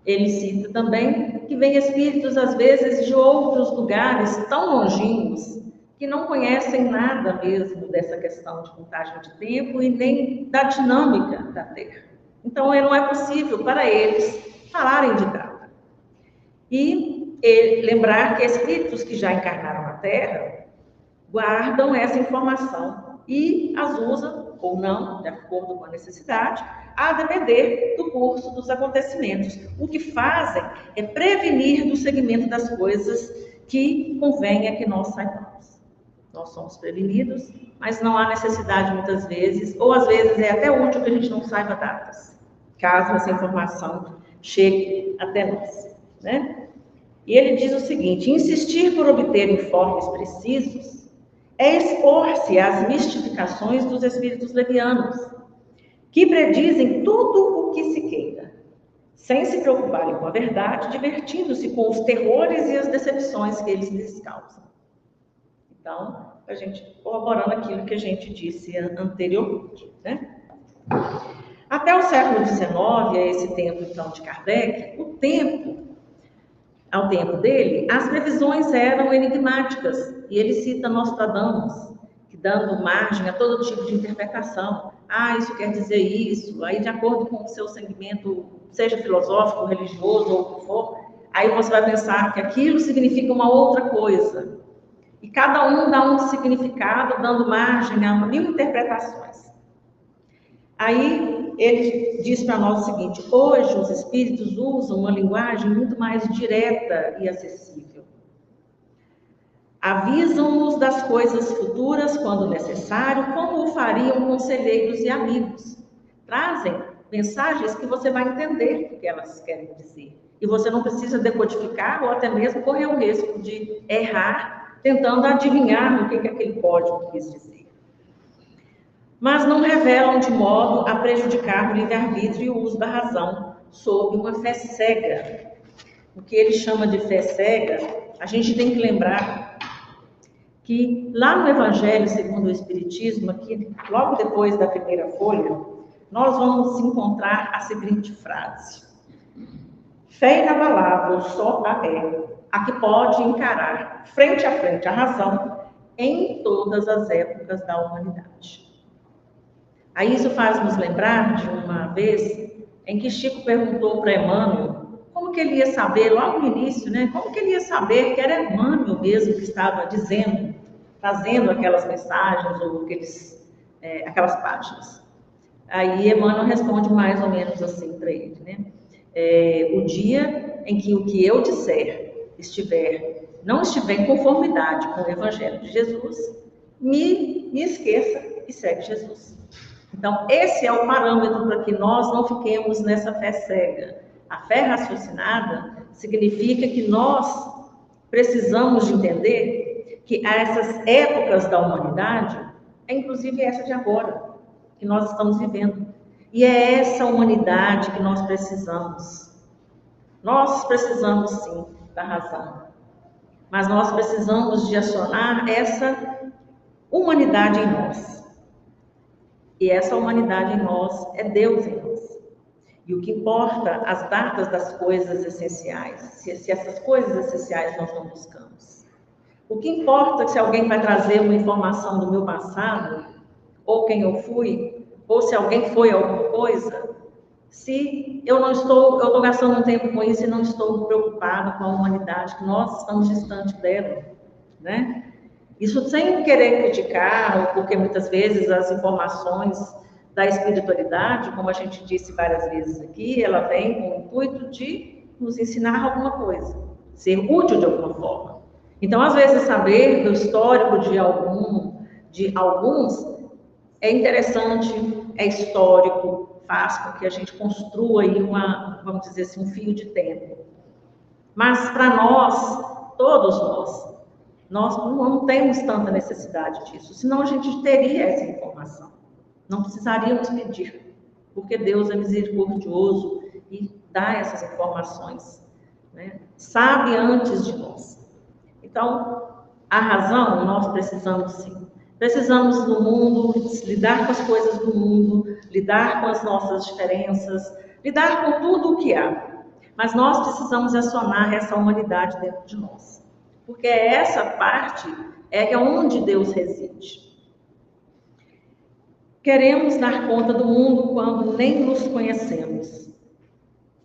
Ele cita também que vem espíritos, às vezes, de outros lugares tão longínquos, que não conhecem nada mesmo dessa questão de contagem de tempo e nem da dinâmica da Terra. Então, não é possível para eles falarem de data. E lembrar que espíritos que já encarnaram na Terra guardam essa informação e as usam, ou não, de acordo com a necessidade, a depender do curso dos acontecimentos. O que fazem é prevenir do segmento das coisas que convenha que nós saibamos. Nós somos prevenidos, mas não há necessidade muitas vezes, ou às vezes é até útil que a gente não saiba datas, caso essa informação chegue até nós, né? E ele diz o seguinte: insistir por obter informes precisos é expor-se às mistificações dos espíritos levianos, que predizem tudo o que se queira, sem se preocuparem com a verdade, divertindo-se com os terrores e as decepções que eles lhes causam. Então, a gente corroborando aquilo que a gente disse anteriormente, né? Até o século XIX, a esse tempo, então, de Kardec, ao tempo dele, as previsões eram enigmáticas, e ele cita Nostradamus, que dando margem a todo tipo de interpretação. Isso quer dizer isso, aí de acordo com o seu segmento, seja filosófico, religioso ou o que for, aí você vai pensar que aquilo significa uma outra coisa. E cada um dá um significado, dando margem a mil interpretações. Aí ele diz para nós o seguinte: hoje os espíritos usam uma linguagem muito mais direta e acessível. Avisam-nos das coisas futuras quando necessário, como o fariam conselheiros e amigos. Trazem mensagens que você vai entender o que elas querem dizer. E você não precisa decodificar ou até mesmo correr o risco de errar, tentando adivinhar o que aquele código quis dizer. Mas não revelam de modo a prejudicar o livre-arbítrio e o uso da razão, sob uma fé cega. O que ele chama de fé cega, a gente tem que lembrar que lá no Evangelho segundo o Espiritismo, aqui, logo depois da primeira folha, nós vamos encontrar a seguinte frase: fé inabalável só a que pode encarar frente a frente a razão em todas as épocas da humanidade. Aí isso faz nos lembrar de uma vez em que Chico perguntou para Emmanuel como que ele ia saber, logo no início, né? Como que ele ia saber que era Emmanuel mesmo que estava dizendo, trazendo aquelas mensagens ou aquelas páginas. Aí Emmanuel responde mais ou menos assim para ele, né? O dia em que o que eu disser não estiver em conformidade com o Evangelho de Jesus, me esqueça e segue Jesus. Então, esse é o parâmetro para que nós não fiquemos nessa fé cega. A fé raciocinada significa que nós precisamos de entender que essas épocas da humanidade é inclusive essa de agora, que nós estamos vivendo. E é essa humanidade que nós precisamos. Nós precisamos, sim, da razão. Mas nós precisamos de acionar essa humanidade em nós. E essa humanidade em nós é Deus em nós. E o que importa, as datas das coisas essenciais, se essas coisas essenciais nós não buscamos. O que importa se alguém vai trazer uma informação do meu passado, ou quem eu fui, ou se alguém foi alguma coisa, se eu estou gastando um tempo com isso e não estou preocupado com a humanidade, que nós estamos distantes dela, né? Isso sem querer criticar, porque muitas vezes as informações da espiritualidade, como a gente disse várias vezes aqui, ela vem com o intuito de nos ensinar alguma coisa, ser útil de alguma forma. Então, às vezes, saber do histórico de alguns é interessante, é histórico, faz com que a gente construa aí vamos dizer assim, um fio de tempo. Mas para nós, todos nós não temos tanta necessidade disso, senão a gente teria essa informação. Não precisaríamos pedir, porque Deus é misericordioso e dá essas informações, né? Sabe antes de nós. Então, a razão nós precisamos sim. Precisamos no mundo, lidar com as coisas do mundo, lidar com as nossas diferenças, lidar com tudo o que há. Mas nós precisamos acionar essa humanidade dentro de nós. Porque essa parte é onde Deus reside. Queremos dar conta do mundo quando nem nos conhecemos.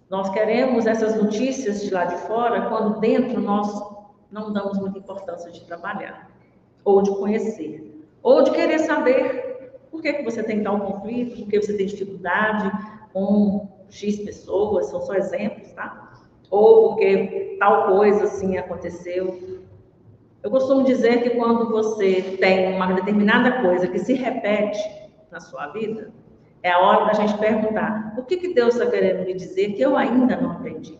Nós queremos essas notícias de lá de fora quando dentro nós não damos muita importância de trabalhar, ou de conhecer, ou de querer saber por que você tem tal conflito, por que você tem dificuldade com X pessoas, são só exemplos, tá? Ou porque tal coisa assim aconteceu. Eu costumo dizer que quando você tem uma determinada coisa que se repete na sua vida, é a hora da gente perguntar: o que Deus está querendo me dizer que eu ainda não aprendi?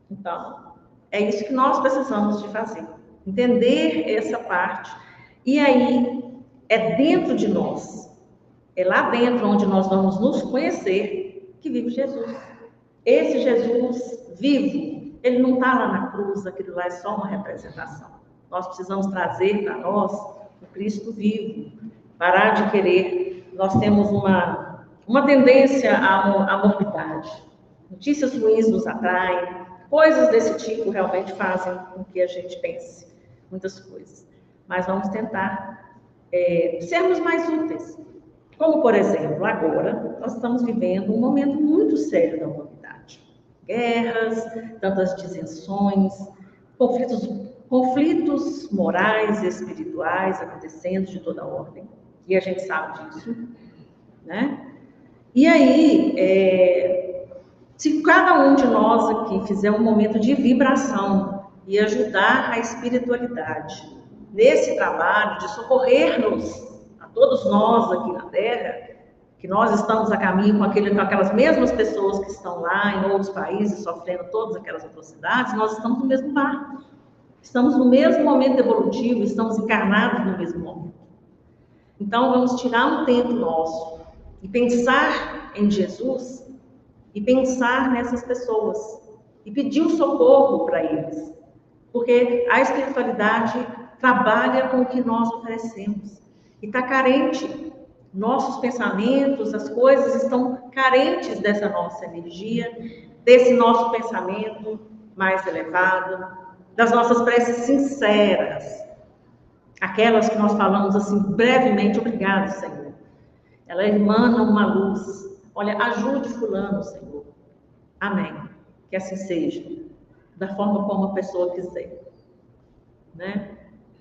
Então, é isso que nós precisamos de fazer. Entender essa parte. E aí, é dentro de nós, é lá dentro onde nós vamos nos conhecer, que vive Jesus. Esse Jesus vivo, ele não está lá na cruz, aquilo lá é só uma representação. Nós precisamos trazer para nós o Cristo vivo, parar de querer. Nós temos uma tendência à morbidade. Notícias ruins nos atraem, coisas desse tipo realmente fazem com que a gente pense muitas coisas. Mas vamos tentar sermos mais úteis. Como, por exemplo, agora nós estamos vivendo um momento muito sério da humanidade. guerras, tantas dissensões, conflitos morais e espirituais acontecendo de toda ordem, e a gente sabe disso, né? E aí, se cada um de nós aqui fizer um momento de vibração e ajudar a espiritualidade nesse trabalho de socorrer-nos, a todos nós aqui na Terra, que nós estamos a caminho com aquelas mesmas pessoas que estão lá em outros países sofrendo todas aquelas atrocidades, nós estamos no mesmo barco. Estamos no mesmo momento evolutivo, estamos encarnados no mesmo momento. Então, vamos tirar um tempo nosso e pensar em Jesus e pensar nessas pessoas e pedir um socorro para eles. Porque a espiritualidade trabalha com o que nós oferecemos. E está carente. Nossos pensamentos, as coisas estão carentes dessa nossa energia, desse nosso pensamento mais elevado, das nossas preces sinceras, aquelas que nós falamos assim brevemente, obrigado, Senhor. Ela emana uma luz. Olha, ajude fulano, Senhor. Amém. Que assim seja, da forma como a pessoa quiser, né?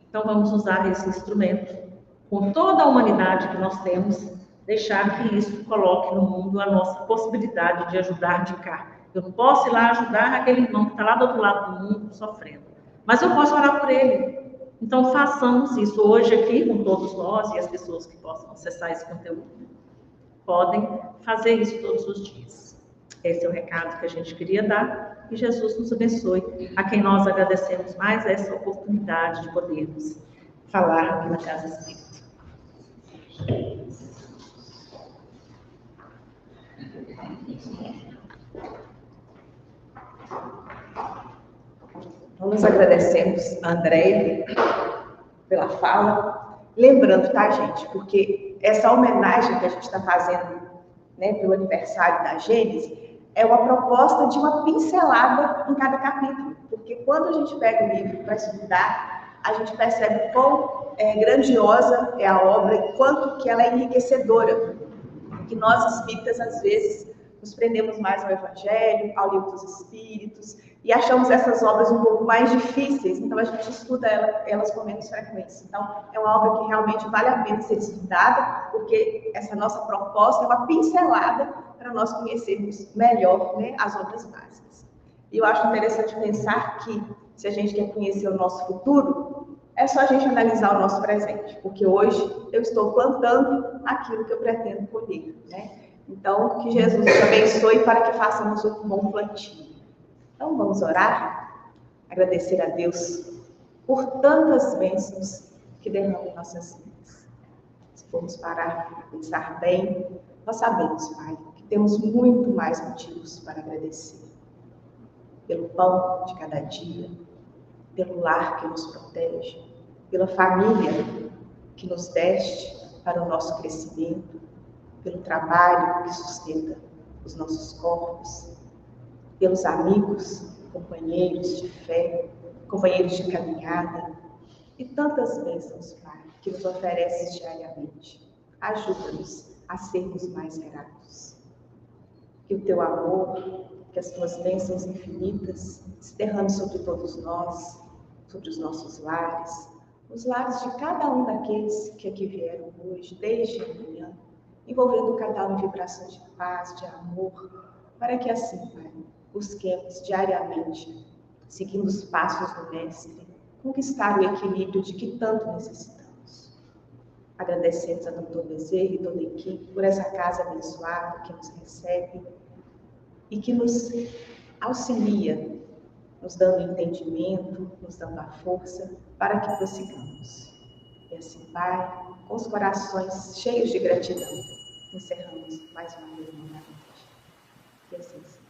Então vamos usar esse instrumento com toda a humanidade que nós temos, deixar que isso coloque no mundo a nossa possibilidade de ajudar de cá. Eu não posso ir lá ajudar aquele irmão que está lá do outro lado do mundo sofrendo, mas eu posso orar por ele. Então façamos isso hoje aqui com todos nós e as pessoas que possam acessar esse conteúdo podem fazer isso todos os dias. Esse é o recado que a gente queria dar e Jesus nos abençoe, a quem nós agradecemos mais essa oportunidade de podermos falar aqui na Casa Espírita. Nós agradecemos a Andréia pela fala, lembrando, tá, gente, porque essa homenagem que a gente está fazendo, né, pelo aniversário da Gênesis, é uma proposta de uma pincelada em cada capítulo, porque quando a gente pega o livro para estudar, a gente percebe quão grandiosa é a obra e quanto que ela é enriquecedora, que nós espíritas, às vezes, nos prendemos mais ao Evangelho, ao Livro dos Espíritos, e achamos essas obras um pouco mais difíceis, então a gente estuda elas com menos frequência. Então, é uma obra que realmente vale a pena ser estudada, porque essa nossa proposta é uma pincelada para nós conhecermos melhor, né, as obras básicas. E eu acho interessante pensar que, se a gente quer conhecer o nosso futuro, é só a gente analisar o nosso presente, porque hoje eu estou plantando aquilo que eu pretendo colher, né? Então, que Jesus nos abençoe para que façamos um bom plantio. Então, vamos orar, agradecer a Deus por tantas bênçãos que derramam em nossas vidas. Se formos parar para pensar bem, nós sabemos, Pai, que temos muito mais motivos para agradecer. Pelo pão de cada dia, pelo lar que nos protege, pela família que nos deste para o nosso crescimento, pelo trabalho que sustenta os nossos corpos, pelos amigos, companheiros de fé, companheiros de caminhada e tantas bênçãos, Pai, que nos ofereces diariamente. Ajuda-nos a sermos mais gratos. Que o teu amor, que as tuas bênçãos infinitas se derramem sobre todos nós, sobre os nossos lares, os lares de cada um daqueles que aqui vieram hoje, desde amanhã, envolvendo cada um em vibrações de paz, de amor, para que assim, Pai, busquemos diariamente, seguindo os passos do Mestre, conquistar o equilíbrio de que tanto necessitamos. Agradecemos a Dr. Bezerra e toda a equipe por essa casa abençoada que nos recebe e que nos auxilia, nos dando entendimento, nos dando a força para que prossigamos. E assim, Pai, com os corações cheios de gratidão, encerramos mais uma reunião. Que assim seja.